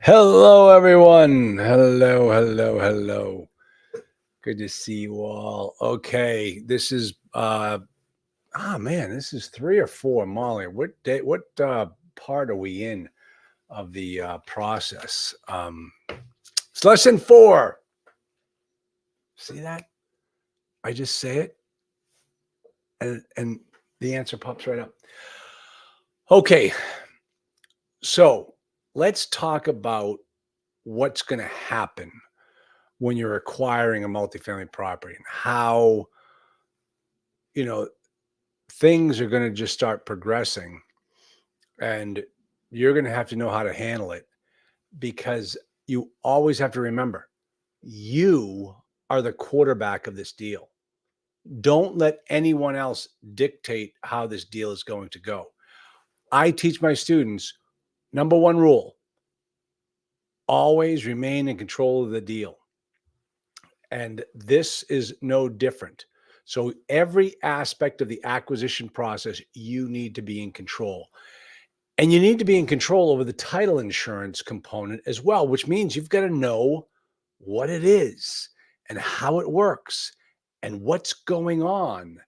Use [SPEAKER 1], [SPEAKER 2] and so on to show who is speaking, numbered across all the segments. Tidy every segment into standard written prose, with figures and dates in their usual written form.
[SPEAKER 1] Hello, everyone. Hello, hello, hello. Good to see you all. Okay, this is this is 3 or 4, Molly. What part are we in of the process? It's lesson 4. See that? I just say it, and the answer pops right up. Okay, so let's talk about what's going to happen when you're acquiring a multifamily property and how you know things are going to just start progressing, and you're going to have to know how to handle it, because you always have to remember you are the quarterback of this deal. Don't let anyone else dictate how this deal is going to go. I teach my students, number one rule: always remain in control of the deal. And this is no different. So every aspect of the acquisition process, you need to be in control. And you need to be in control over the title insurance component as well, which means you've got to know what it is and how it works and what's going on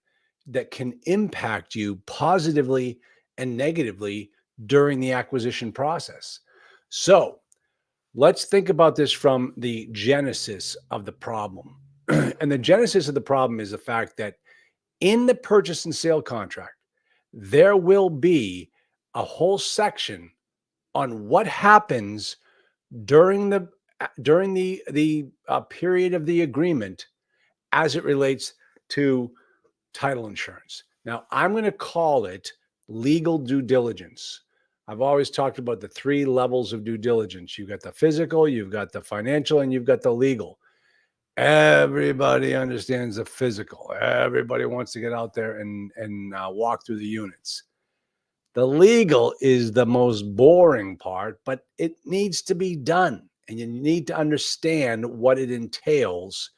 [SPEAKER 1] that can impact you positively and negatively during the acquisition process. So let's think about this from the genesis of the problem. And the genesis of the problem is the fact that in the purchase and sale contract, there will be a whole section on what happens during the period of the agreement as it relates to title insurance. Now, I'm going to call it legal due diligence. I've always talked about the 3 levels of due diligence. You've got the physical, you've got the financial, and you've got the legal. Everybody understands the physical. Everybody wants to get out there and walk through the units. The legal is the most boring part, but it needs to be done. And you need to understand what it entails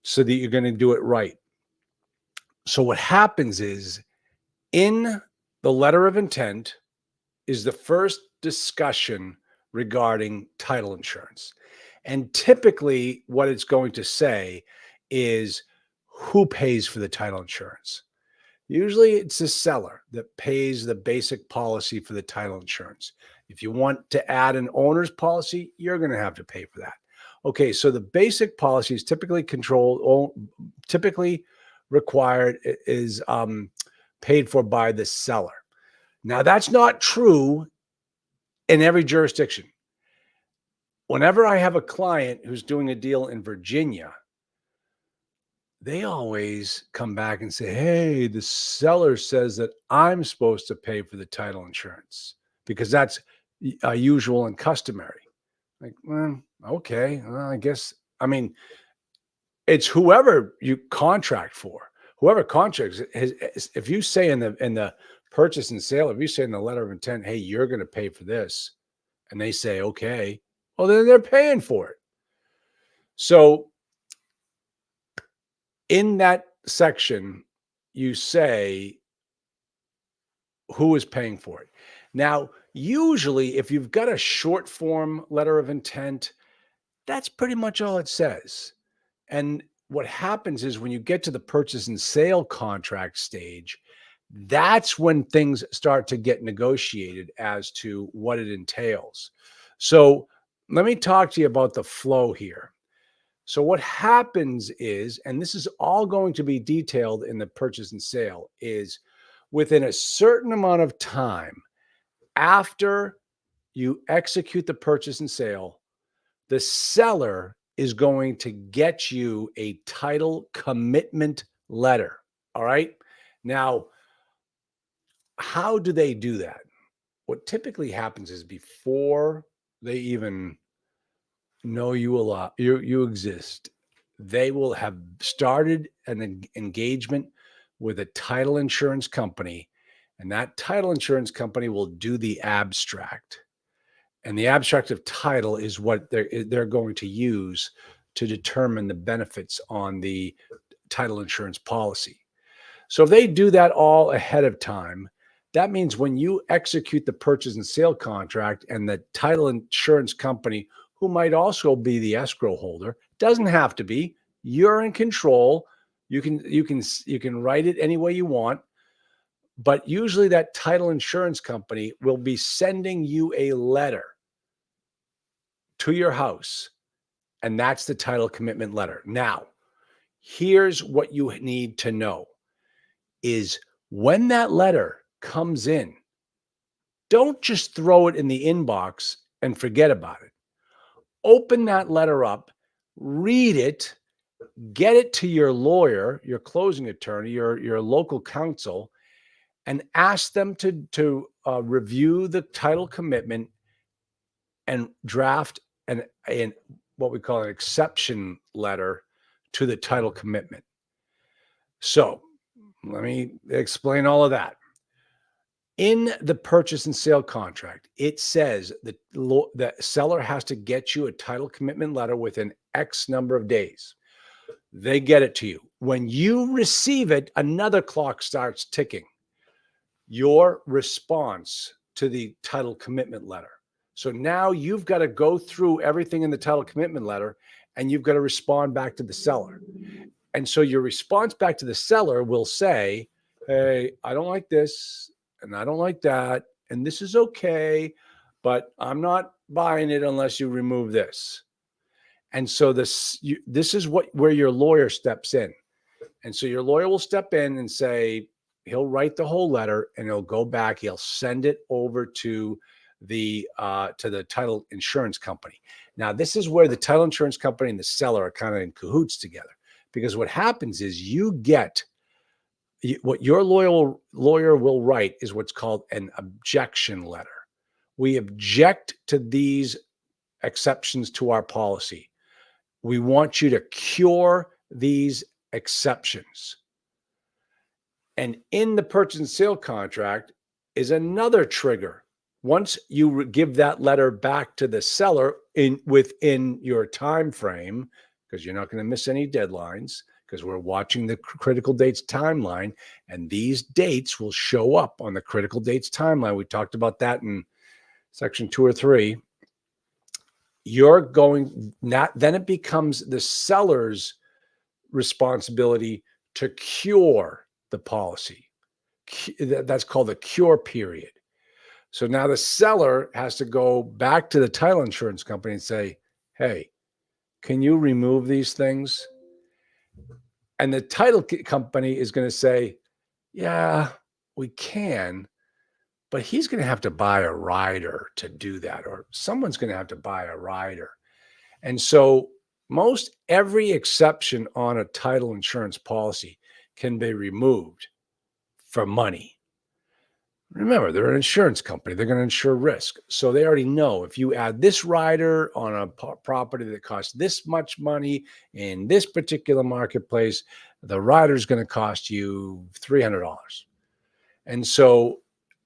[SPEAKER 1] so that you're going to do it right. So what happens is, in the letter of intent is the first discussion regarding title insurance. And typically what it's going to say is who pays for the title insurance. Usually it's the seller that pays the basic policy for the title insurance. If you want to add an owner's policy, you're going to have to pay for that. Okay, so the basic policy is typically required is paid for by the seller. Now, that's not true in every jurisdiction. Whenever I have a client who's doing a deal in Virginia, they always come back and say, hey, the seller says that I'm supposed to pay for the title insurance because that's usual and customary. Like, well, okay, well, I guess, I mean, it's whoever you contract for. Whoever contracts, if you say in the purchase and sale, if you say in the letter of intent, hey, you're going to pay for this, and they say, okay, well, then they're paying for it. So in that section, you say who is paying for it. Now, usually, if you've got a short form letter of intent, that's pretty much all it says. And what happens is when you get to the purchase and sale contract stage, that's when things start to get negotiated as to what it entails. So let me talk to you about the flow here. So what happens is, and this is all going to be detailed in the purchase and sale, is within a certain amount of time after you execute the purchase and sale, the seller is going to get you a title commitment letter. All right. Now, how do they do that? What typically happens is before they even know you exist, they will have started an engagement with a title insurance company, and that title insurance company will do the abstract. And the abstract of title is what they're going to use to determine the benefits on the title insurance policy. So if they do that all ahead of time, That means when you execute the purchase and sale contract and the title insurance company, who might also be the escrow holder, doesn't have to be, you're in control. You can write it any way you want, but usually that title insurance company will be sending you a letter to your house, and that's the title commitment letter. Now, here's what you need to know is when that letter comes in, don't just throw it in the inbox and forget about it. Open that letter up, read it, get it to your lawyer, your closing attorney, your local counsel, and ask them to review the title commitment and draft an what we call an exception letter to the title commitment. So let me explain all of that. In the purchase and sale contract, it says that the seller has to get you a title commitment letter within X number of days. They get it to you. When you receive it, another clock starts ticking. Your response to the title commitment letter. So now you've got to go through everything in the title commitment letter and you've got to respond back to the seller. And so your response back to the seller will say, hey, I don't like this and I don't like that. And this is okay, but I'm not buying it unless you remove this. And so this is where your lawyer steps in. And so your lawyer will step in and say, he'll write the whole letter and he'll go back. He'll send it over to the title insurance company. Now, this is where the title insurance company and the seller are kind of in cahoots together, because what happens is what your lawyer will write is what's called an objection letter. We object to these exceptions to our policy. We want you to cure these exceptions. And in the purchase and sale contract is another trigger. Once you give that letter back to the seller within your time frame, because you're not going to miss any deadlines, because we're watching the critical dates timeline, and these dates will show up on the critical dates timeline. We talked about that in section 2 or 3. Then it becomes the seller's responsibility to cure the policy. That's called the cure period. So now the seller has to go back to the title insurance company and say, hey, can you remove these things? And the title company is going to say, yeah, we can, but he's going to have to buy a rider to do that, or someone's going to have to buy a rider. And so most every exception on a title insurance policy can be removed for money. Remember, they're an insurance company. They're going to insure risk. So they already know if you add this rider on a property that costs this much money in this particular marketplace, the rider is going to cost you $300. And so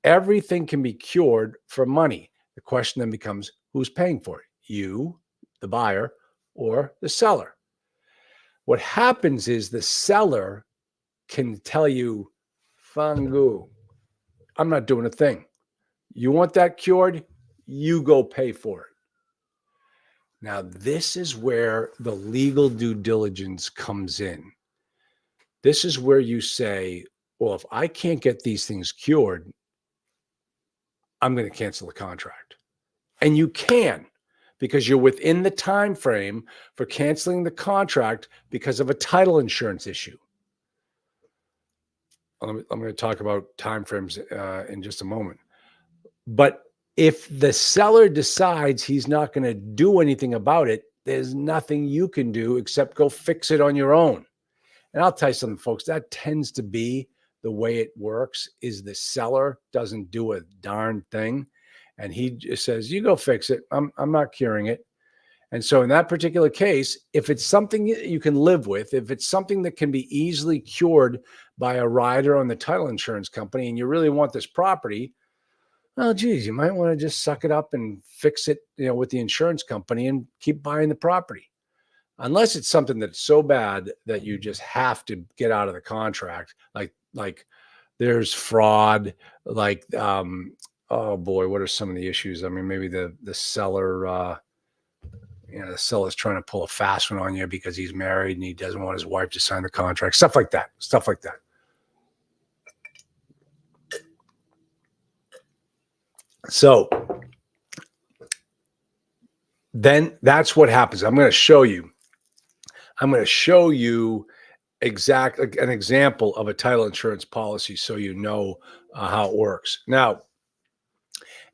[SPEAKER 1] everything can be cured for money. The question then becomes, who's paying for it? You, the buyer, or the seller? What happens is the seller can tell you, Fangu, I'm not doing a thing. You want that cured? You go pay for it. Now, this is where the legal due diligence comes in. This is where you say, well, if I can't get these things cured, I'm going to cancel the contract. And you can, because you're within the time frame for canceling the contract because of a title insurance issue. I'm going to talk about timeframes in just a moment. But if the seller decides he's not going to do anything about it, there's nothing you can do except go fix it on your own. And I'll tell you something, folks, that tends to be the way it works, is the seller doesn't do a darn thing. And he just says, you go fix it. I'm not curing it. And so in that particular case, if it's something you can live with, if it's something that can be easily cured by a rider on the title insurance company, and you really want this property, well, geez, you might want to just suck it up and fix it, with the insurance company and keep buying the property. Unless it's something that's so bad that you just have to get out of the contract, like There's fraud, like, oh boy, what are some of the issues? I mean, maybe the seller, the seller's trying to pull a fast one on you because he's married and he doesn't want his wife to sign the contract. Stuff like that. Stuff like that. So then that's what happens. I'm going to show you. I'm going to show you an example of a title insurance policy so you know how it works. Now,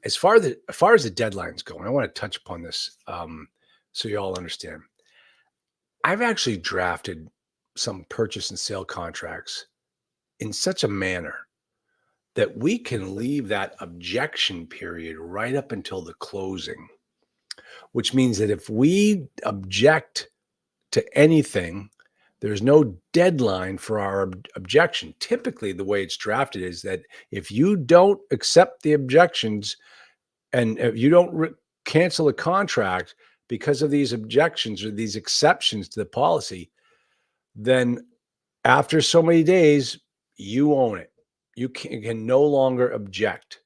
[SPEAKER 1] as far as the deadlines go, and I want to touch upon this so you all understand. I've actually drafted some purchase and sale contracts in such a manner that we can leave that objection period right up until the closing, which means that if we object to anything, there's no deadline for our objection. Typically, the way it's drafted is that if you don't accept the objections and if you don't cancel the contract because of these objections or these exceptions to the policy, then after so many days, you own it. You can no longer object.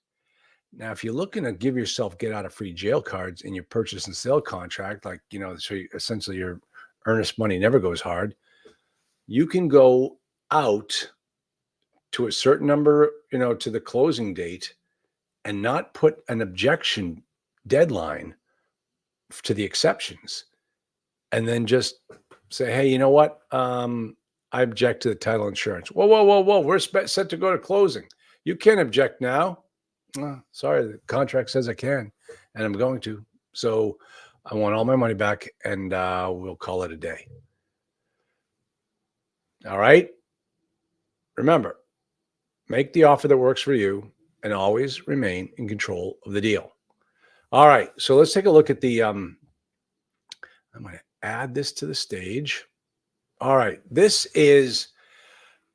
[SPEAKER 1] Now, if you're looking to give yourself get out of free jail cards in your purchase and sale contract, like, so essentially your earnest money never goes hard, you can go out to a certain number, to the closing date and not put an objection deadline to the exceptions. And then just say, hey, you know what? I object to the title insurance. Whoa, whoa, whoa, whoa. We're set to go to closing. You can't object now. Sorry, the contract says I can, and I'm going to. So I want all my money back, and we'll call it a day. All right? Remember, make the offer that works for you and always remain in control of the deal. All right, so let's take a look at the I'm going to add this to the stage. All right, this is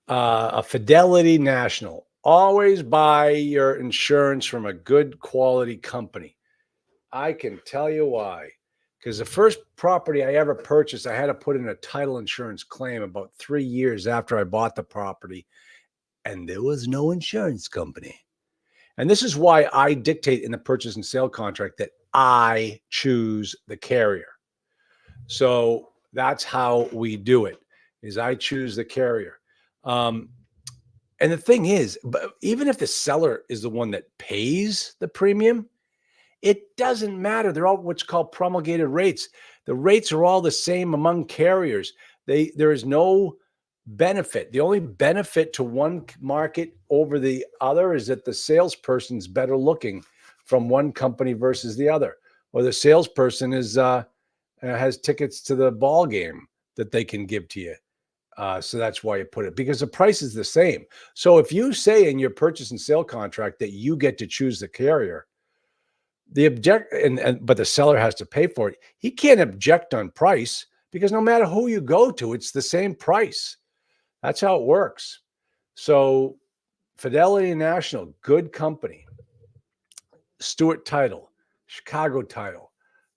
[SPEAKER 1] a Fidelity National. Always buy your insurance from a good quality company. I can tell you why. Because the first property I ever purchased, I had to put in a title insurance claim about 3 years after I bought the property, and there was no insurance company. And this is why I dictate in the purchase and sale contract that I choose the carrier. So that's how we do it, is I choose the carrier. And the thing is, but even if the seller is the one that pays the premium, it doesn't matter. They're all what's called promulgated rates. The rates are all the same among carriers. There is no benefit. The only benefit to one market over the other is that the salesperson's better looking from one company versus the other, or the salesperson has tickets to the ball game that they can give to you. So that's why you put it, because the price is the same. So if you say in your purchase and sale contract that you get to choose the carrier, but the seller has to pay for it. He can't object on price because no matter who you go to, it's the same price. That's how it works. So Fidelity National, good company. Stewart Title, Chicago Title.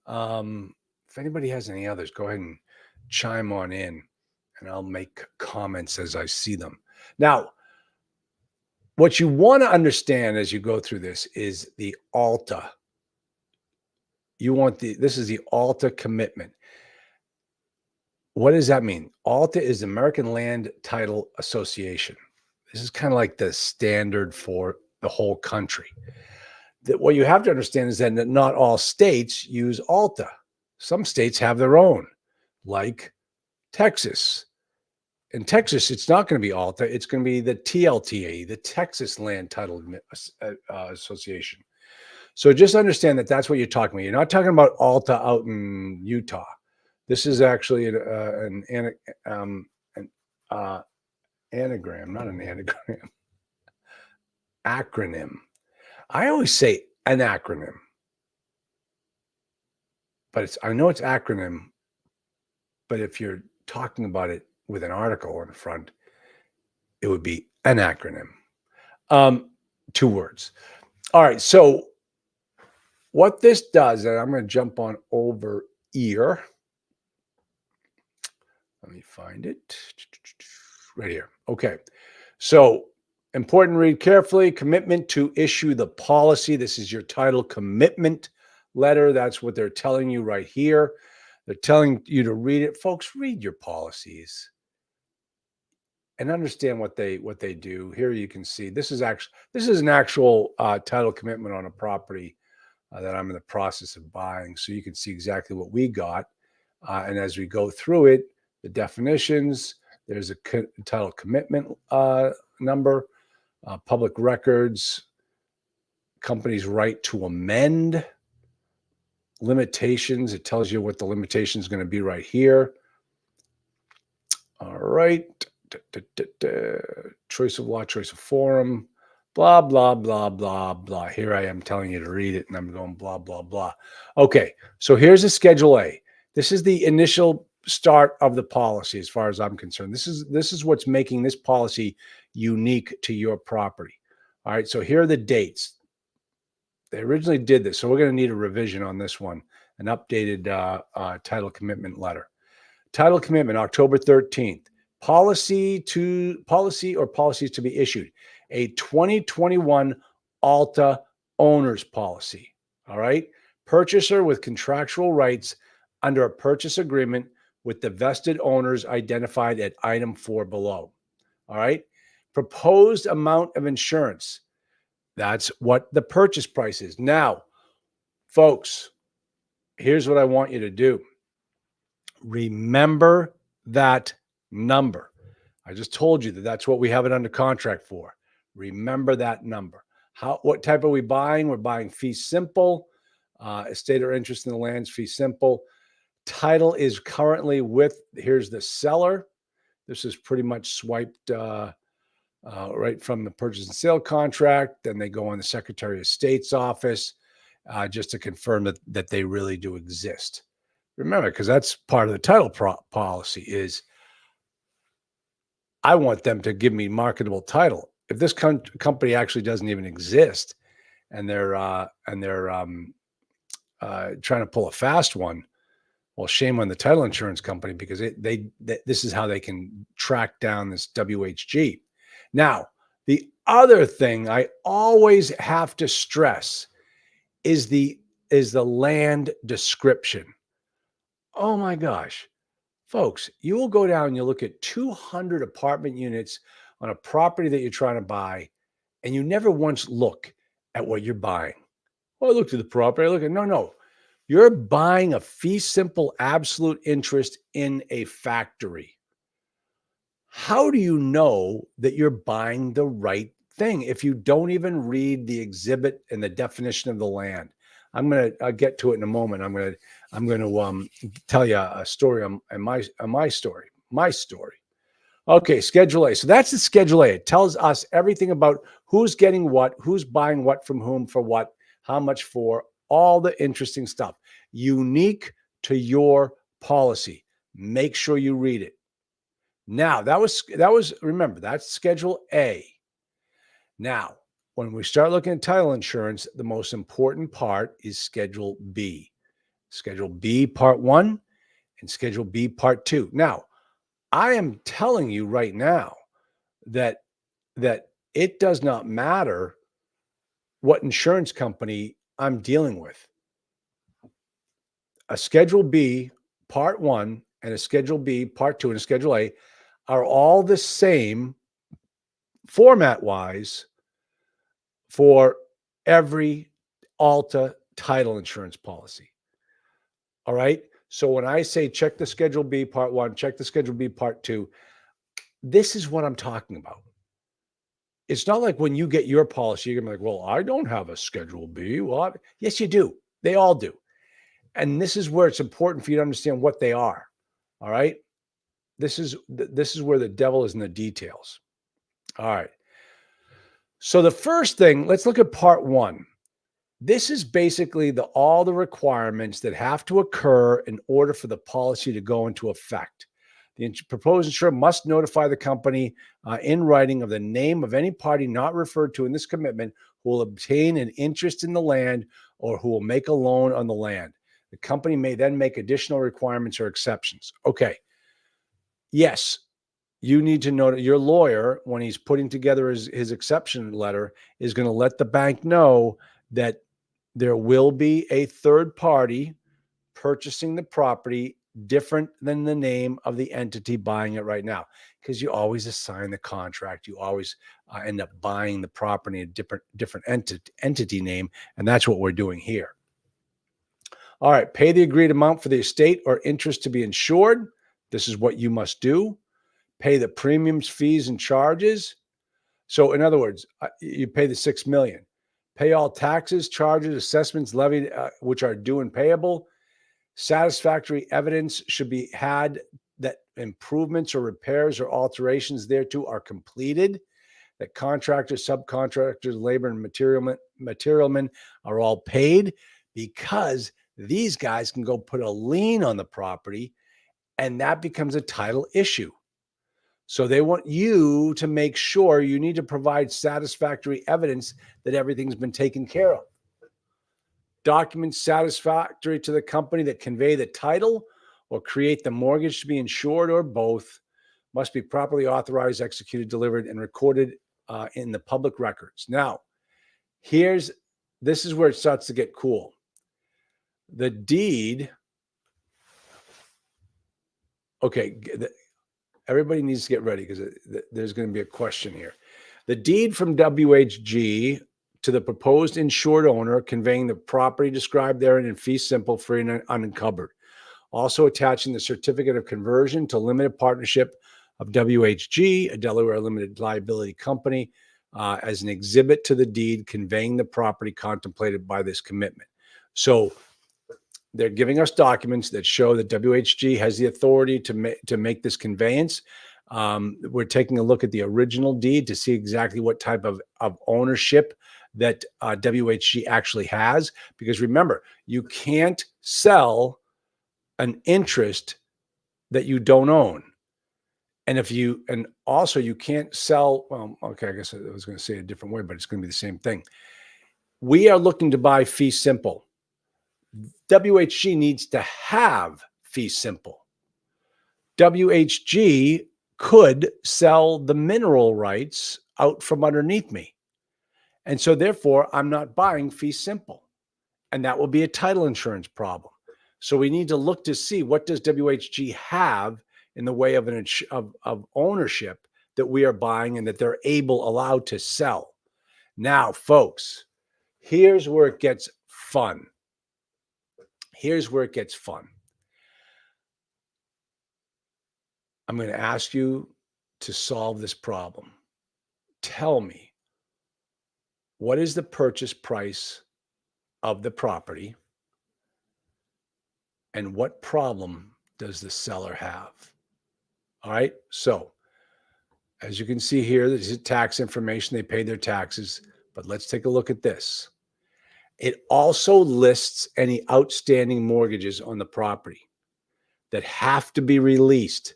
[SPEAKER 1] If anybody has any others, go ahead and chime on in, and I'll make comments as I see them. Now, what you want to understand as you go through this is the ALTA. This is the ALTA commitment. What does that mean? ALTA is the American Land Title Association. This is kind of like the standard for the whole country. What you have to understand is that not all states use ALTA. Some states have their own, like Texas. In Texas, it's not going to be ALTA. It's going to be the TLTA, the Texas Land Title Association. So just understand that that's what you're talking about. You're not talking about ALTA out in Utah. This is actually an anagram, not an anagram. Acronym. I always say an acronym, but I know it's acronym. But if you're talking about it with an article in the front, it would be an acronym. 2 words. All right. So what this does, and I'm going to jump on over here. Let me find it right here. Okay. So Important, read carefully. Commitment to issue the policy. This is your title commitment letter. That's what they're telling you right here. They're telling you to read it. Folks, read your policies and understand what they do. Here you can see this is an actual title commitment on a property that I'm in the process of buying. So you can see exactly what we got. And as we go through it, the definitions, there's a title commitment number, public records, company's right to amend, limitations. It tells you what the limitation is going to be right here. All right. Choice of law, choice of forum, blah, blah, blah, blah, blah. Here I am telling you to read it, and I'm going blah, blah, blah. Okay, so here's the Schedule A. This is the initial start of the policy as far as I'm concerned. This is what's making this policy unique to your property. All right, so here are the dates. They originally did this, so we're going to need a revision on this one, an updated title commitment letter. Title commitment, October 13th. Policies to be issued. A 2021 Alta owner's policy. All right. Purchaser with contractual rights under a purchase agreement with the vested owners identified at item 4 below. All right. Proposed amount of insurance. That's what the purchase price is. Now, folks, here's what I want you to do. Remember that number. I just told you that that's what we have it under contract for. Remember that number. What type are we buying? We're buying fee simple, estate or interest in the lands, fee simple. Title is currently here's the seller. This is pretty much swiped right from the purchase and sale contract. Then they go in the Secretary of State's office just to confirm that they really do exist. Remember, because that's part of the title policy is I want them to give me marketable title. If this company actually doesn't even exist and they're trying to pull a fast one, well, shame on the title insurance company because this is how they can track down this WHG. Now, the other thing I always have to stress is the land description. Oh my gosh. Folks, you will go down and you'll look at 200 apartment units on a property that you're trying to buy, and you never once look at what you're buying. Well, I looked at the property. No. You're buying a fee simple absolute interest in a factory. How do you know that you're buying the right thing if you don't even read the exhibit and the definition of the land? I'll get to it in a moment. I'm going to tell you a story on my story. Okay, Schedule A. So that's the Schedule A. It tells us everything about who's getting what, who's buying what from whom for what, how much for, all the interesting stuff. Unique to your policy. Make sure you read it. Now, that was remember, that's Schedule A. Now, when we start looking at title insurance, the most important part is Schedule B. Schedule B Part 1 and Schedule B Part 2. Now, I am telling you right now that it does not matter what insurance company I'm dealing with. A Schedule B Part 1 and a Schedule B Part 2 and a Schedule A are all the same format-wise for every Alta title insurance policy. All right. So when I say check the Schedule B Part 1, check the Schedule B Part 2, this is what I'm talking about. It's not like when you get your policy, you're going to be like, well, I don't have a Schedule B. Well, yes, you do. They all do. And this is where it's important for you to understand what they are. All right. This is where the devil is in the details. All right. So the first thing, let's look at Part 1. This is basically all the requirements that have to occur in order for the policy to go into effect. The proposed insurer must notify the company in writing of the name of any party not referred to in this commitment who will obtain an interest in the land or who will make a loan on the land. The company may then make additional requirements or exceptions. Okay. Yes, you need to know that your lawyer, when he's putting together his exception letter, is going to let the bank know that there will be a third party purchasing the property different than the name of the entity buying it right now. Because you always assign the contract, you always end up buying the property in a different entity name, and that's what we're doing here. All right, pay the agreed amount for the estate or interest to be insured. This is what you must do. Pay the premiums, fees, and charges. So, in other words, you pay the $6 million. Pay all taxes, charges, assessments levied, which are due and payable. Satisfactory evidence should be had that improvements or repairs or alterations thereto are completed. That contractors, subcontractors, labor, and materialmen are all paid, because these guys can go put a lien on the property, and that becomes a title issue. So they want you to make sure you need to provide satisfactory evidence that everything's been taken care of. Documents satisfactory to the company that convey the title or create the mortgage to be insured, or both, must be properly authorized, executed, delivered, and recorded in the public records. Now, this is where it starts to get cool. The deed. Okay, everybody needs to get ready, because there's going to be a question here. The deed from WHG to the proposed insured owner, conveying the property described therein in fee simple, free and unencumbered. Also attaching the certificate of conversion to limited partnership of WHG, a Delaware limited liability company, as an exhibit to the deed conveying the property contemplated by this commitment. So they're giving us documents that show that WHG has the authority to make this conveyance. We're taking a look at the original deed to see exactly what type of ownership that WHG actually has. Because remember, you can't sell an interest that you don't own. And also you can't sell, well, okay, I guess I was going to say it a different way, but it's going to be the same thing. We are looking to buy fee simple. WHG needs to have fee simple. WHG could sell the mineral rights out from underneath me. And so therefore, I'm not buying fee simple. And that will be a title insurance problem. So we need to look to see, what does WHG have in the way of of ownership that we are buying and that they're allowed to sell. Now, folks, here's where it gets fun. I'm going to ask you to solve this problem. Tell me, what is the purchase price of the property, and what problem does the seller have? All right. So as you can see here, this is tax information. They paid their taxes, but let's take a look at this. It also lists any outstanding mortgages on the property that have to be released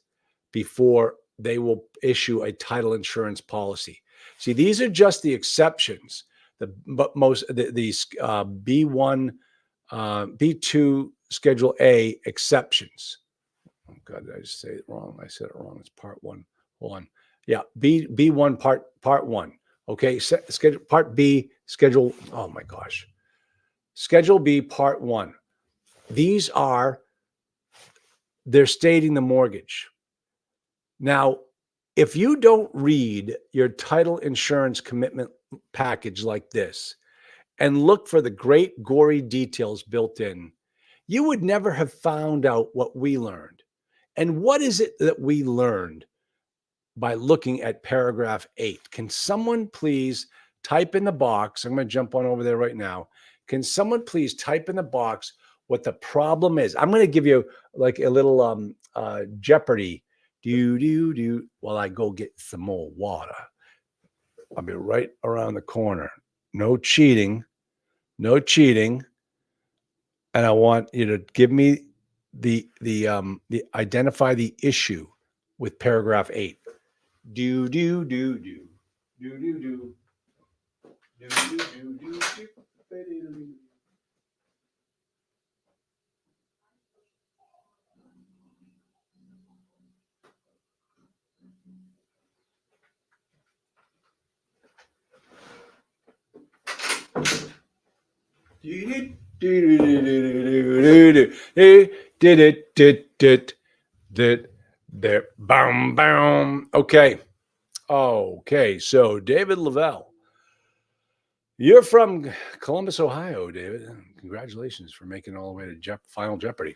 [SPEAKER 1] before they will issue a title insurance policy. See, these are just the exceptions. These B1, B2, Schedule A exceptions. Oh God, did I just say it wrong? I said it wrong. It's part one. Hold on. Yeah, B1 part one. Okay, schedule part B, schedule. Oh my gosh, Schedule B part one. They're stating the mortgage. Now, if you don't read your title insurance commitment package like this and look for the great gory details built in, you would never have found out what we learned. And what is it that we learned by looking at paragraph 8? Can someone please type in the box? I'm going to jump on over there right now. Can someone please type in the box what the problem is? I'm going to give you like a little Jeopardy. While I go get some more water. I'll be right around the corner. No cheating. And I want you to give me the identify the issue with paragraph 8. Do do do do do do do do do do do. Boom, boom. Okay. Okay. So, David Lavelle, you're from Columbus, Ohio, David. Congratulations for making it all the way to Final Jeopardy.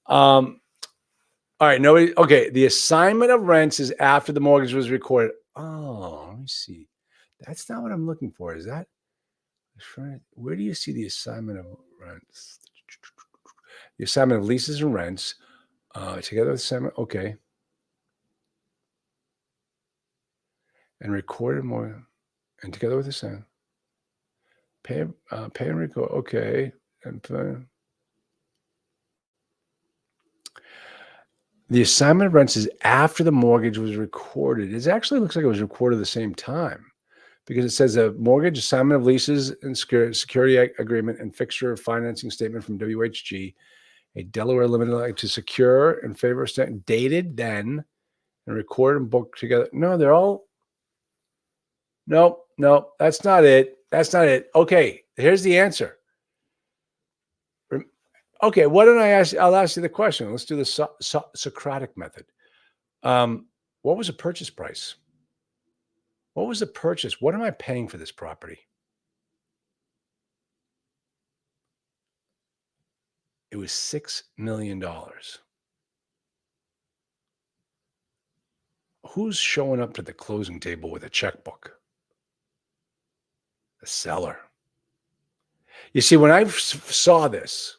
[SPEAKER 1] Um, all right. No, okay. The assignment of rents is after the mortgage was recorded. Oh, let me see. That's not what I'm looking for. Is that where do you see the assignment of rents? The assignment of leases and rents together with assignment. Okay. And recorded more and together with assignment. Pay and record. Okay. And the assignment of rents is after the mortgage was recorded. It actually looks like it was recorded at the same time because it says a mortgage, assignment of leases and security agreement and fixture financing statement from WHG, a Delaware limited to secure in favor of dated then and recorded and booked together. No, they're all. No, that's not it. That's not it. Okay, here's the answer. Okay, why don't I ask? I'll ask you the question. Let's do the Socratic method. What was the purchase price? What was the purchase? What am I paying for this property? It was $6 million. Who's showing up to the closing table with a checkbook? The seller. You see, when I saw this,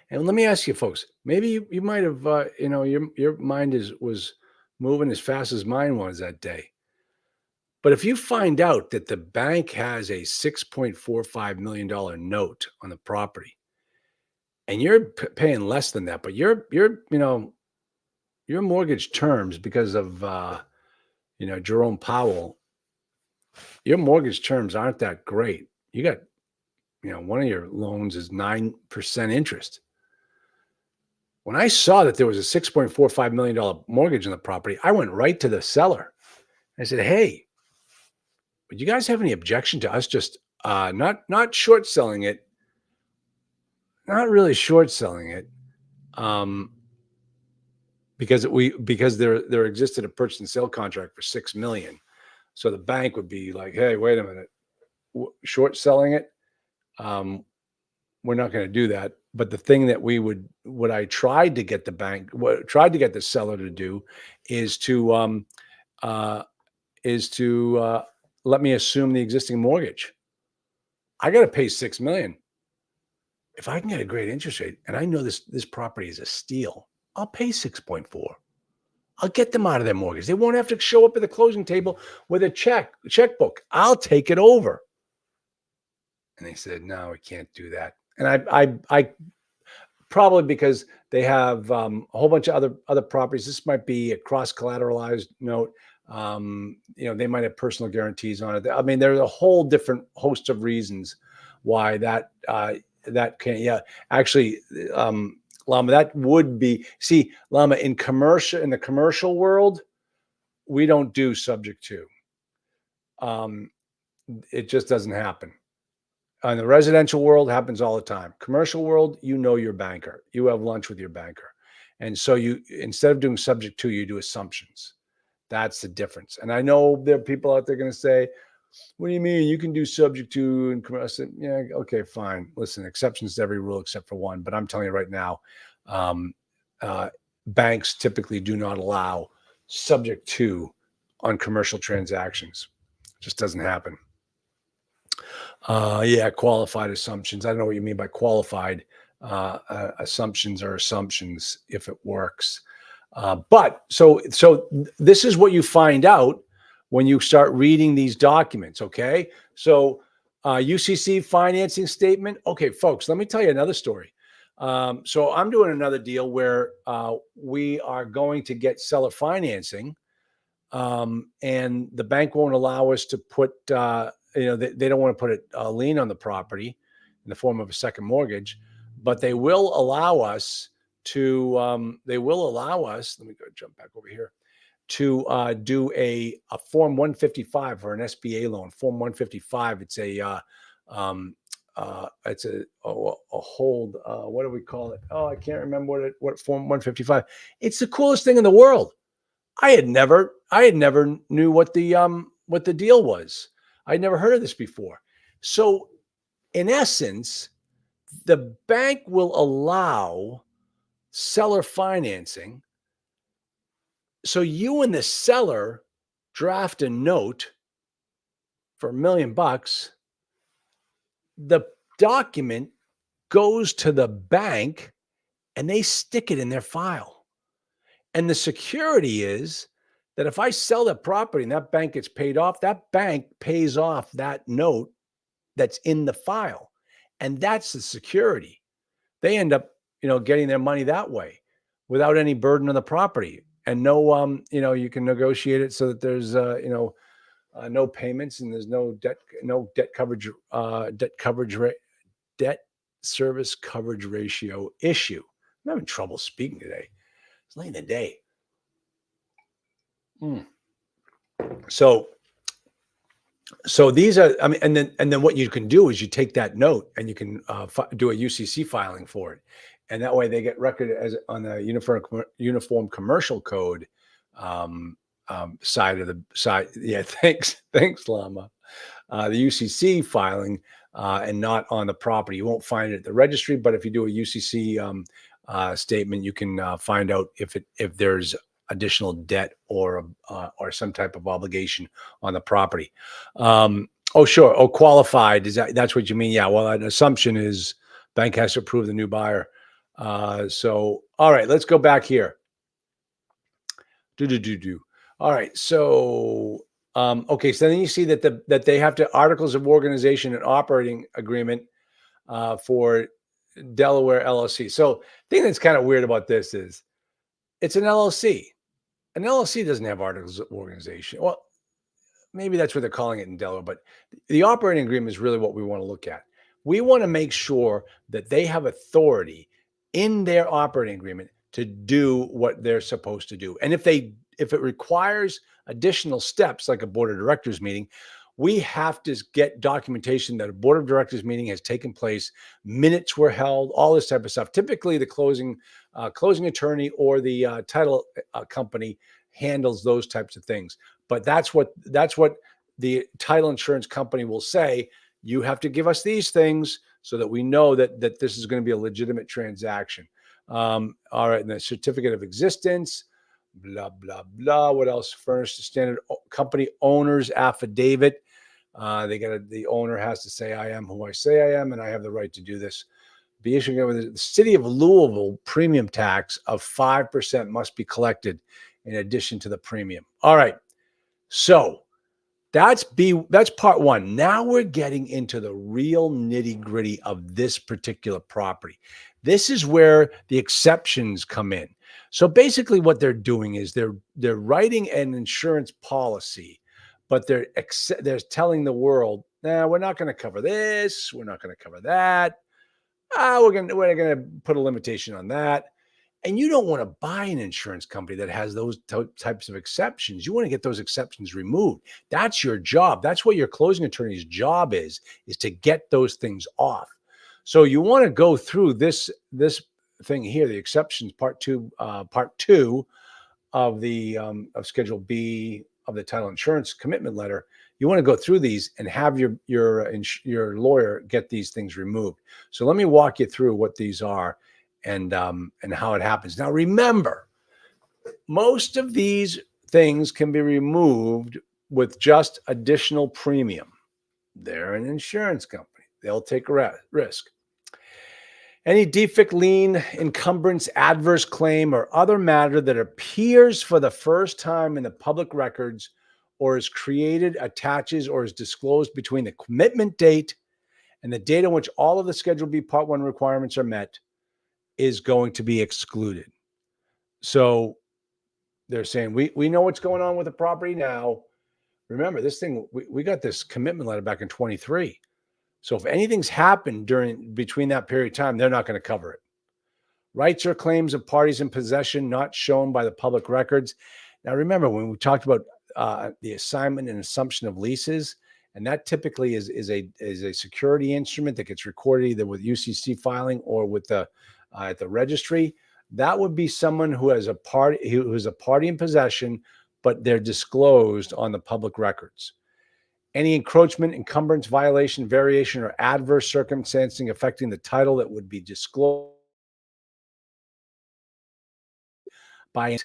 [SPEAKER 1] and let me ask you, folks, maybe you might have, your mind was moving as fast as mine was that day. But if you find out that the bank has a $6.45 million note on the property, and you're paying less than that, but your mortgage terms because of Jerome Powell, your mortgage terms aren't that great. You got one of your loans is 9% interest. When I saw that there was a $6.45 million mortgage on the property, I went right to the seller. I said, "Hey, would you guys have any objection to us just not short selling it, not really short selling it, because there existed a purchase and sale contract for $6 million. So the bank would be like, hey, wait a minute, short selling it. We're not going to do that. But the thing that what I tried to get the seller to do is to let me assume the existing mortgage. I got to pay $6 million. If I can get a great interest rate, and I know this property is a steal, I'll pay 6.4. I'll get them out of their mortgage. They won't have to show up at the closing table with a checkbook. I'll take it over. And they said, no, we can't do that. And I probably because they have a whole bunch of other properties. This might be a cross collateralized note. They might have personal guarantees on it. I mean, there's a whole different host of reasons why that can't. Yeah, actually, Llama, that would be. See, Llama, in the commercial world, we don't do subject to. It just doesn't happen. In the residential world, it happens all the time. Commercial world, your banker. You have lunch with your banker. And so instead of doing subject to, you do assumptions. That's the difference. And I know there are people out there going to say, what do you mean? You can do subject to and commercial. I said, yeah, okay, fine. Listen, exceptions to every rule except for one. But I'm telling you right now, banks typically do not allow subject to on commercial transactions. It just doesn't happen. Qualified assumptions. I don't know what you mean by qualified. Assumptions are assumptions if it works. But so this is what you find out when you start reading these documents. Okay. So UCC financing statement. Okay, folks, let me tell you another story. So I'm doing another deal where we are going to get seller financing. And the bank won't allow us to put, they don't want to put a lien on the property in the form of a second mortgage, but they will allow us to, let me go jump back over here, to do a Form 155 or an SBA loan. Form 155, it's it's a hold. What do we call it? Oh, I can't remember what form 155. It's the coolest thing in the world. I had never knew what the deal was. I'd never heard of this before. So in essence, the bank will allow seller financing. So you and the seller draft a note for $1 million. The document goes to the bank and they stick it in their file. And the security is that if I sell that property and that bank gets paid off, that bank pays off that note that's in the file. And that's the security. They end up, getting their money that way without any burden on the property. And no, you can negotiate it so that there's, no payments and there's no debt coverage, debt service coverage ratio issue. I'm having trouble speaking today. It's late in the day. So these are, I mean, and then what you can do is you take that note and you can do a UCC filing for it, and that way they get recorded as on the Uniform Commercial Code side of the side. Yeah, thanks, Llama. The UCC filing and not on the property. You won't find it at the registry, but if you do a UCC statement, you can find out if there's additional debt or some type of obligation on the property. Oh, sure. Oh, qualified. That's what you mean? Yeah. Well, an assumption is bank has to approve the new buyer. So, all right, let's go back here. All right. So, okay. So then you see that they have to articles of organization and operating agreement for Delaware LLC. So the thing that's kind of weird about this is it's an LLC. An LLC doesn't have articles of organization. Well, maybe that's what they're calling it in Delaware, but the operating agreement is really what we want to look at. We want to make sure that they have authority in their operating agreement to do what they're supposed to do. And if it requires additional steps like a board of directors meeting, we have to get documentation that a board of directors meeting has taken place, minutes were held, all this type of stuff. Typically, the closing attorney or the title company handles those types of things. But that's what the title insurance company will say. You have to give us these things so that we know that this is going to be a legitimate transaction. All right, and the certificate of existence, blah, blah, blah. What else? Furnished the standard company owner's affidavit. The owner has to say, I am who I say I am, and I have the right to do this. Be issuing with the city of Louisville premium tax of 5% must be collected in addition to the premium. All right. So that's part one. Now we're getting into the real nitty gritty of this particular property. This is where the exceptions come in. So basically what they're doing is they're writing an insurance policy, but they're telling the world, nah, we're not going to cover this. We're not going to cover that. We're going to put a limitation on that. And you don't want to buy an insurance company that has those types of exceptions. You want to get those exceptions removed. That's your job. That's what your closing attorney's job is to get those things off. So you want to go through this thing here, the exceptions, part two of the of Schedule B of the title insurance commitment letter. You want to go through these and have your lawyer get these things removed. So let me walk you through what these are and how it happens. Now, remember, most of these things can be removed with just additional premium. They're an insurance company. They'll take a risk. Any defect, lien, encumbrance, adverse claim, or other matter that appears for the first time in the public records or is created, attaches, or is disclosed between the commitment date and the date on which all of the Schedule B Part 1 requirements are met is going to be excluded. So they're saying, we know what's going on with the property now. Remember, this thing, we got this commitment letter back in 23. So if anything's happened between that period of time, they're not going to cover it. Rights or claims of parties in possession not shown by the public records. Now, remember, when we talked about the assignment and assumption of leases, and that typically is a security instrument that gets recorded either with UCC filing or with the at the registry. That would be someone who is a party in possession, but they're disclosed on the public records. Any encroachment, encumbrance, violation, variation, or adverse circumstancing affecting the title that would be disclosed by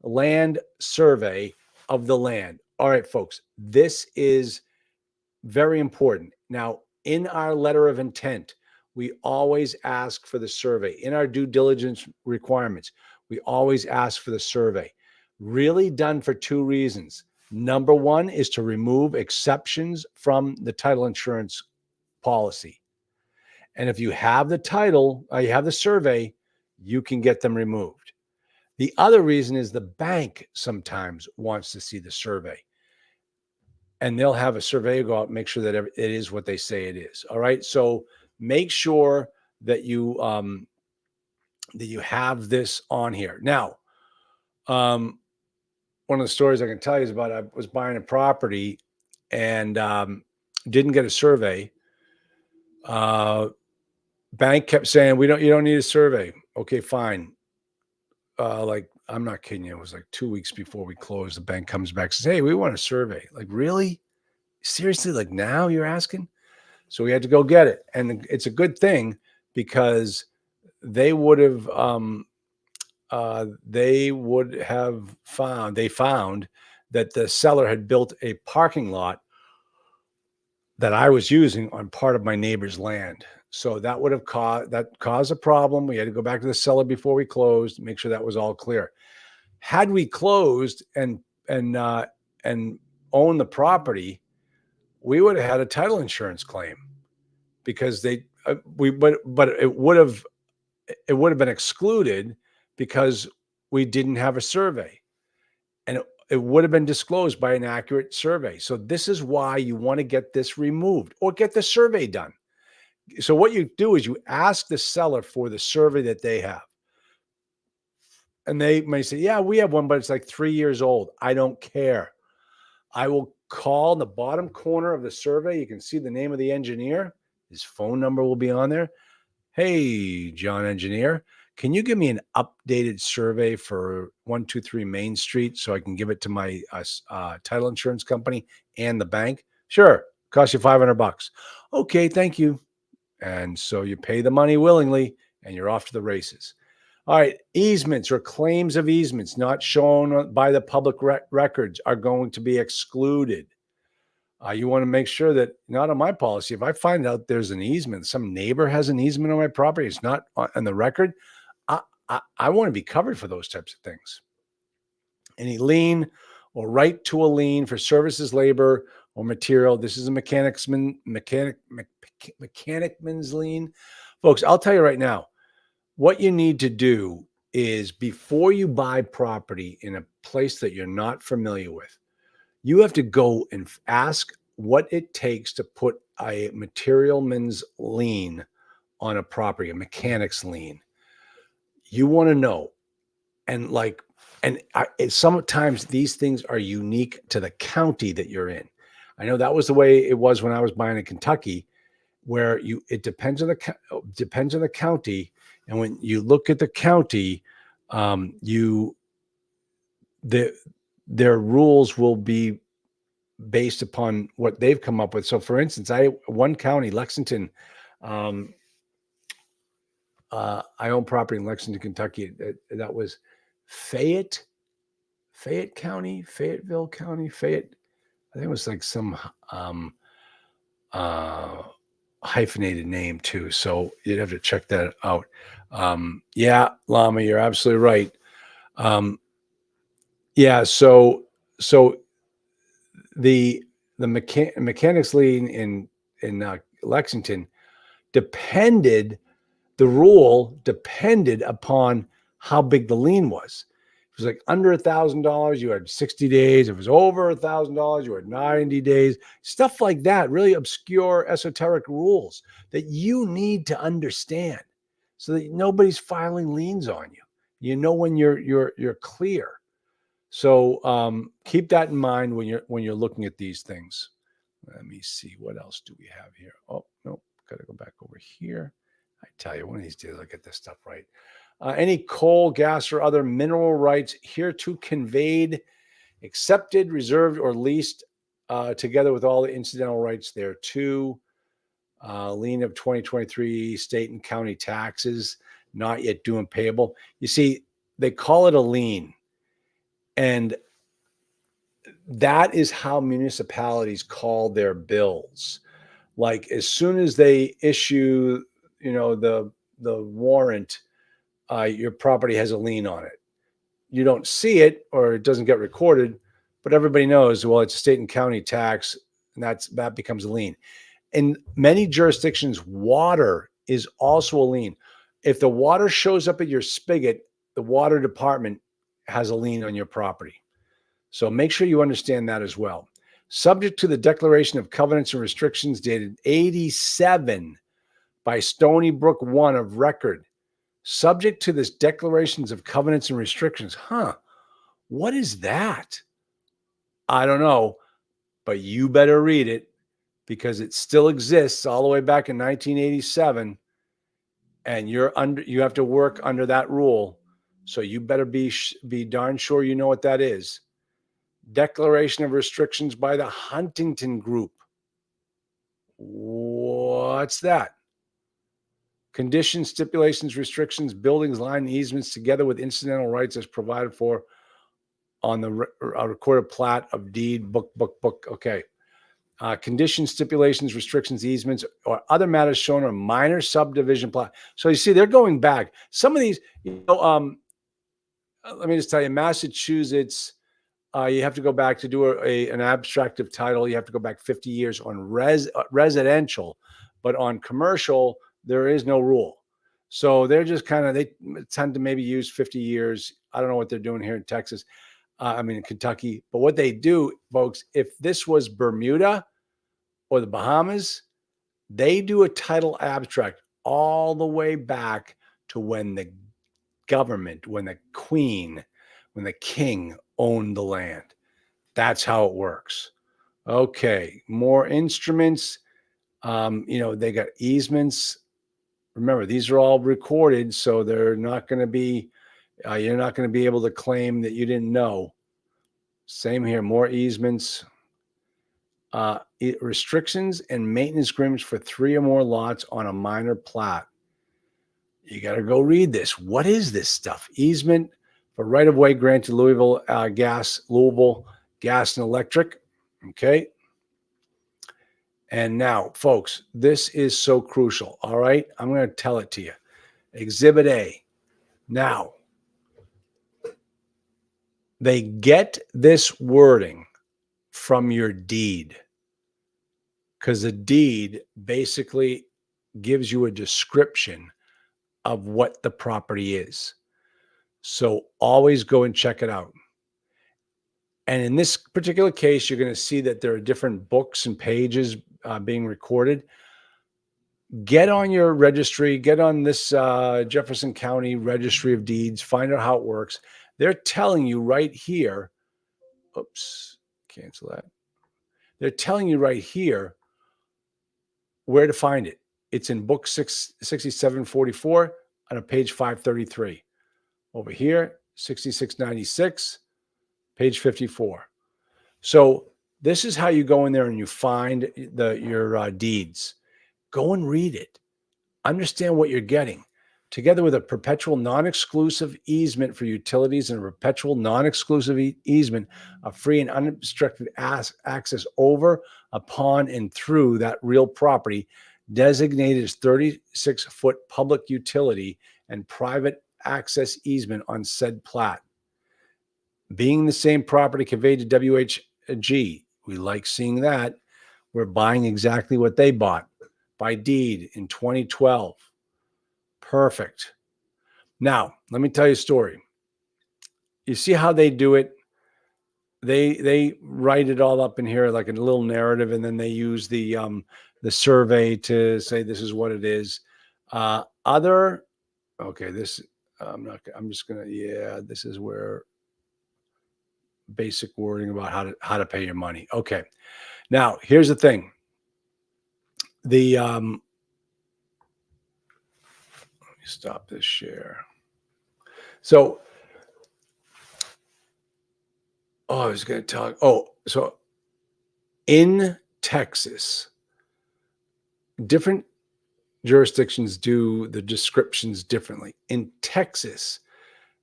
[SPEAKER 1] land survey of the land. All right, folks, this is very important. Now, in our letter of intent, we always ask for the survey. In our due diligence requirements, we always ask for the survey. Really done for two reasons. Number one is to remove exceptions from the title insurance policy. And if you have the title, you have the survey, you can get them removed. The other reason is the bank sometimes wants to see the survey, and they'll have a surveyor go out and make sure that it is what they say it is. All right. So make sure that you have this on here. Now, one of the stories I can tell you is about I was buying a property and didn't get a survey. Bank kept saying you don't need a survey. Okay, fine. Like I'm not kidding you. It was like 2 weeks before we closed. The bank comes back and says, "Hey, we want a survey." Like, really? Seriously? Like now you're asking? So we had to go get it, and it's a good thing because they would have they found that the seller had built a parking lot that I was using on part of my neighbor's land. So that would have caused a problem. We had to go back to the seller before we closed, make sure that was all clear. Had we closed and owned the property, we would have had a title insurance claim because but it would have been excluded because we didn't have a survey, and it would have been disclosed by an accurate survey. So this is why you want to get this removed or get the survey done. So what you do is you ask the seller for the survey that they have. And they may say, "Yeah, we have one, but it's like 3 years old." I don't care. I will call in the bottom corner of the survey. You can see the name of the engineer. His phone number will be on there. "Hey, John Engineer, can you give me an updated survey for 123 Main Street so I can give it to my title insurance company and the bank?" "Sure, cost you $500. "Okay, thank you." And so you pay the money willingly and you're off to the races. All right, easements or claims of easements not shown by the public records are going to be excluded. You want to make sure that not on my policy. If I find out there's an easement, some neighbor has an easement on my property, it's not on the record. I want to be covered for those types of things. Any lien or right to a lien for services, labor, or material. This is a mechanicman's lien. Folks, I'll tell you right now, what you need to do is before you buy property in a place that you're not familiar with, you have to go and ask what it takes to put a materialman's lien on a property, a mechanic's lien. You want to know. And sometimes these things are unique to the county that you're in. I know that was the way it was when I was buying in Kentucky, where it depends on the county. And when you look at the county, their rules will be based upon what they've come up with. So, for instance, one county, Lexington. I own property in Lexington, Kentucky. That was Fayette County, Fayetteville County, Fayette. I think it was like some hyphenated name too. So you'd have to check that out. Yeah, Llama, you're absolutely right. Yeah, so the mechanics lien in Lexington the rule depended upon how big the lien was. If it was like under $1,000, you had 60 days. If it was over $1,000, you had 90 days. Stuff like that, really obscure, esoteric rules that you need to understand so that nobody's filing liens on you. You know when you're clear. So keep that in mind when you're looking at these things. Let me see. What else do we have here? Oh, no, got to go back over here. I tell you, one of these days I'll get this stuff right. Any coal, gas, or other mineral rights hereto conveyed, accepted, reserved, or leased, together with all the incidental rights thereto. Lien of 2023 state and county taxes, not yet due and payable. You see, they call it a lien. And that is how municipalities call their bills. Like as soon as they issue, the warrant, your property has a lien on it. You don't see it or it doesn't get recorded, but everybody knows, well, it's a state and county tax, and that becomes a lien. In many jurisdictions, water is also a lien. If the water shows up at your spigot, the water department has a lien on your property. So make sure you understand that as well. Subject to the Declaration of Covenants and Restrictions dated 87 by Stony Brook I of record. Subject to this Declarations of Covenants and Restrictions. What is that? I don't know, but you better read it because it still exists all the way back in 1987, and you have to work under that rule. So you better be darn sure you know what that is. Declaration of Restrictions by the Huntington Group. What's that? Conditions, stipulations, restrictions, buildings, line easements, together with incidental rights as provided for on the recorded plat of deed, book. Okay. Conditions, stipulations, restrictions, easements, or other matters shown on minor subdivision plat. So you see, they're going back. Some of these, let me just tell you, Massachusetts, you have to go back to do an abstract of title. You have to go back 50 years on residential, but on commercial, there is no rule. So they're just they tend to maybe use 50 years. I don't know what they're doing here in Texas. In Kentucky. But what they do, folks, if this was Bermuda or the Bahamas, they do a title abstract all the way back to when the government, when the queen, when the king owned the land. That's how it works. Okay, more instruments. They got easements. Remember, these are all recorded, so they're not going to be, you're not going to be able to claim that you didn't know. Same here, more easements. Restrictions and maintenance agreements for 3 or more lots on a minor plat. You got to go read this. What is this stuff? Easement for right-of-way granted Louisville Gas and Electric. Okay. And now, folks, this is so crucial. All right. I'm going to tell it to you. Exhibit A. Now, they get this wording from your deed because the deed basically gives you a description of what the property is. So always go and check it out. And in this particular case, you're going to see that there are different books and pages being recorded. Get on your registry, get on this Jefferson County Registry of Deeds, find out how it works. They're telling you right here, cancel that. They're telling you right here where to find it. It's in book 6744 on page 533. Over here, 6696, page 54. So this is how you go in there and you find your deeds. Go and read it. Understand what you're getting. Together with a perpetual non-exclusive easement for utilities and a perpetual non-exclusive easement of free and unobstructed access over, upon, and through that real property designated as 36-foot public utility and private access easement on said plat. Being the same property conveyed to WHG, we like seeing that. We're buying exactly what they bought by deed in 2012. Perfect. Now, let me tell you a story. You see how they do it? They write it all up in here like a little narrative, and then they use the survey to say this is what it is. This this is where basic wording about how to pay your money. Okay. Now, here's the thing. The let me stop this share. So, I was going to talk. So in Texas, different jurisdictions do the descriptions differently. In Texas,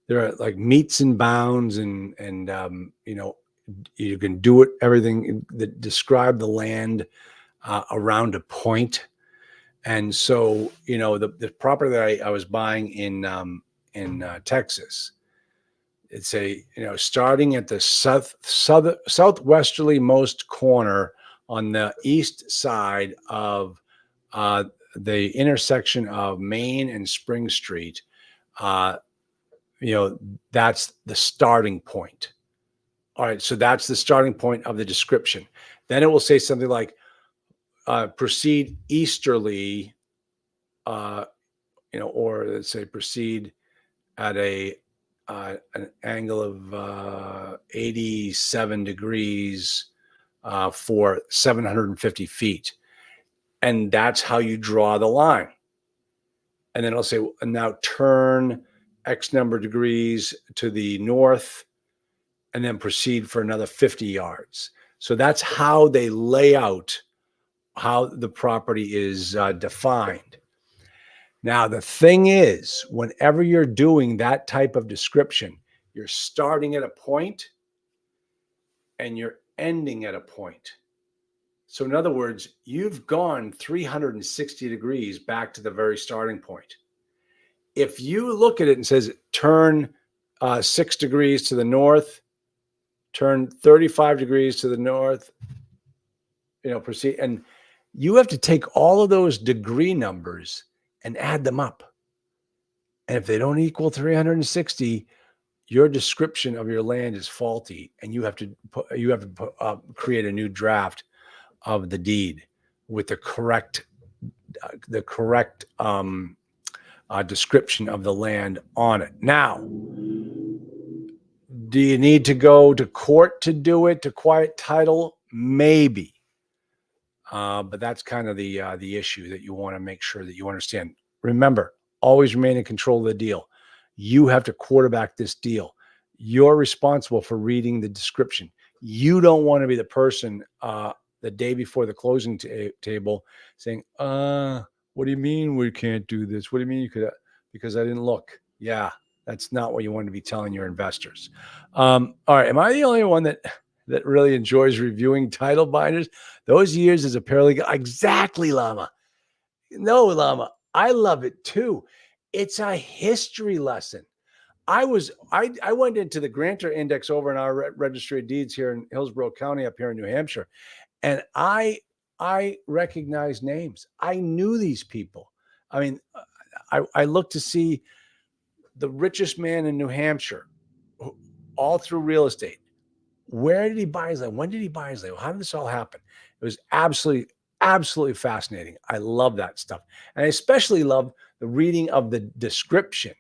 [SPEAKER 1] there are like meets and bounds, and you can do it everything that describe the land around a point. And so, the property that I was buying in Texas, it's starting at the southwesterly most corner on the east side of the intersection of Main and Spring Street. Uh, that's the starting point. All right, so that's the starting point of the description. Then it will say something like, proceed easterly, or let's say proceed at an angle of 87 degrees for 750 feet. And that's how you draw the line. And then it'll say, now turn X number of degrees to the north, and then proceed for another 50 yards. So that's how they lay out how the property is defined. Now, the thing is, whenever you're doing that type of description, you're starting at a point and you're ending at a point. So, in other words, you've gone 360 degrees back to the very starting point. If you look at it and says, turn 6 degrees to the north, turn 35 degrees to the north, proceed. And you have to take all of those degree numbers and add them up. And if they don't equal 360, your description of your land is faulty, and you have to create a new draft of the deed with the correct description of the land on it. Now, do you need to go to court to do it, to quiet title? Maybe. But that's kind of the issue that you want to make sure that you understand. Remember, always remain in control of the deal. You have to quarterback this deal. You're responsible for reading the description. You don't want to be the person the day before the closing table saying, what do you mean we can't do this? What do you mean you could? Because I didn't look. Yeah, that's not what you want to be telling your investors. All right. Am I the only one that really enjoys reviewing title binders? Those years as a paralegal, exactly, Llama. No, Llama, I love it too. It's a history lesson. I went into the grantor index over in our registry of deeds here in Hillsborough County up here in New Hampshire, and I recognized names. I knew these people. I mean, I looked to see the richest man in New Hampshire, all through real estate. Where did he buy his land? When did he buy his land? How did this all happen? It was absolutely fascinating. I love that stuff. And I especially love the reading of the description,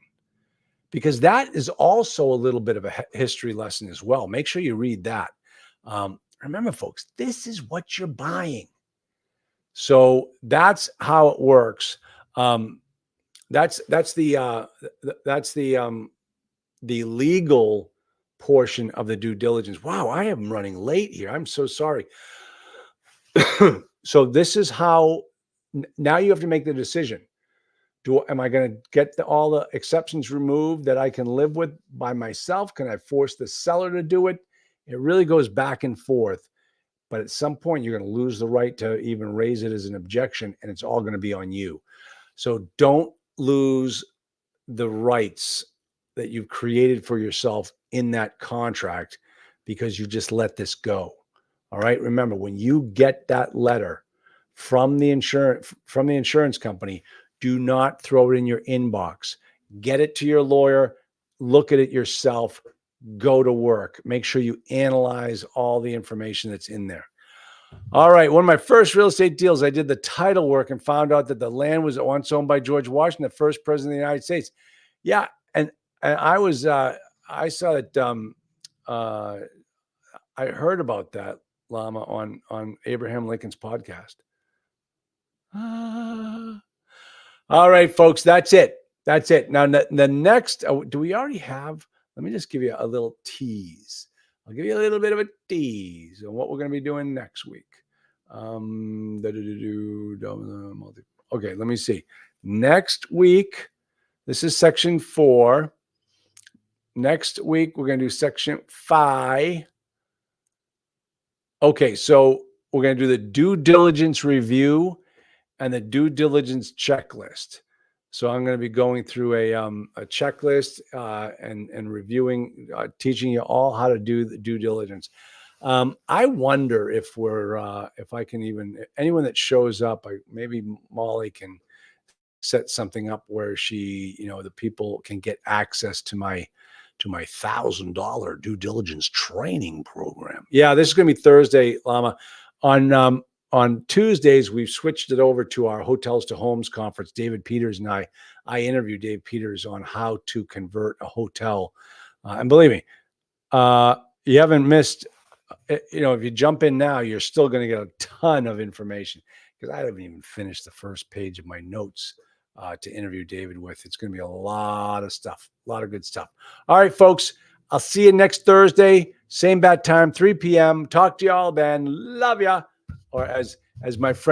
[SPEAKER 1] because that is also a little bit of a history lesson as well. Make sure you read that. Remember, folks, this is what you're buying. So that's how it works. That's the legal portion of the due diligence. Wow, I am running late here. I'm so sorry. So this is how now you have to make the decision. Am I going to get all the exceptions removed that I can live with by myself? Can I force the seller to do it? It really goes back and forth. But at some point, you're going to lose the right to even raise it as an objection, and it's all going to be on you. So don't lose the rights that you've created for yourself in that contract because you just let this go. All right. Remember, when you get that letter from the insurance company, do not throw it in your inbox. Get it to your lawyer. Look at it yourself. Go to work. Make sure you analyze all the information that's in there. All right. One of my first real estate deals, I did the title work and found out that the land was once owned by George Washington, the first president of the United States. Yeah. And I was, I saw that, I heard about that, Llama, on Abraham Lincoln's podcast. All right, folks, that's it. That's it. Now, the next, do we already have? Let me just give you a little tease. I'll give you a little bit of a tease on what we're going to be doing next week. Okay, let me see. Next week, this is section 4. Next week, we're going to do section 5. Okay, so we're going to do the due diligence review and the due diligence checklist. So I'm going to be going through a checklist and reviewing, teaching you all how to do the due diligence. I wonder if if I can even, anyone that shows up, maybe Molly can set something up where the people can get access to my $1,000 due diligence training program. Yeah, this is going to be Thursday, Llama. On Tuesdays, we've switched it over to our Hotels to Homes conference. David Peters and I interviewed Dave Peters on how to convert a hotel. And believe me, you haven't missed, if you jump in now, you're still going to get a ton of information, because I haven't even finished the first page of my notes to interview David with. It's going to be a lot of stuff, a lot of good stuff. All right, folks, I'll see you next Thursday, same bat time, 3 p.m. Talk to y'all then. Love ya. Or as my friend